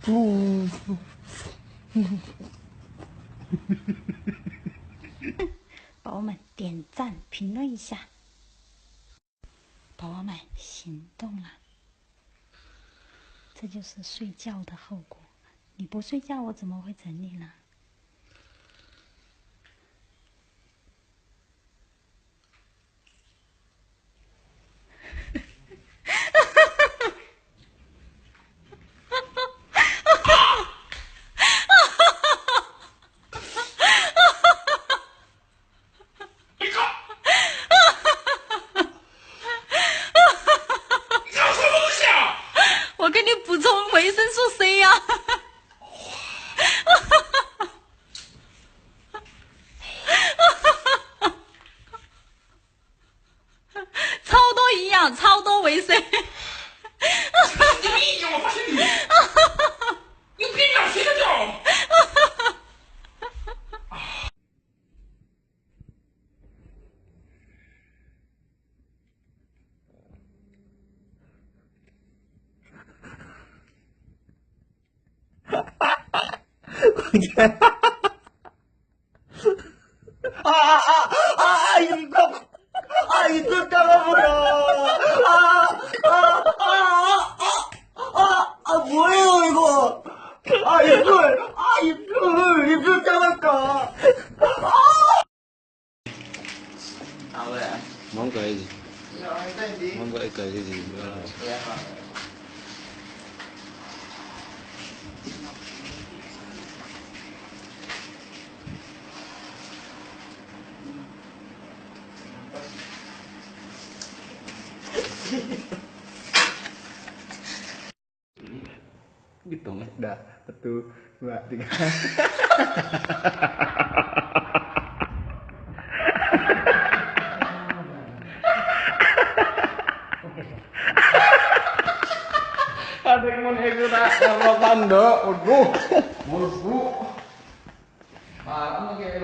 宝宝们点赞评论一下，宝宝们行动了，这就是睡觉的后果。你不睡觉，我怎么会整你呢？我给你补充维生素 C 呀、超多营养，超多维 C。你意见我发现你有病啊！睡得觉。itu jangan 뭐예요 이거? 이거 잡을까? Sao vậy ạ? Món cười gì? Rồi, tên gì? Món cười cười cái gì nữa? Dạ hả? Gitu mas, dah 1, 2, 3. Ada yang mau ikut tak? Kalau tanda, waduh, waduh. Ah, pakai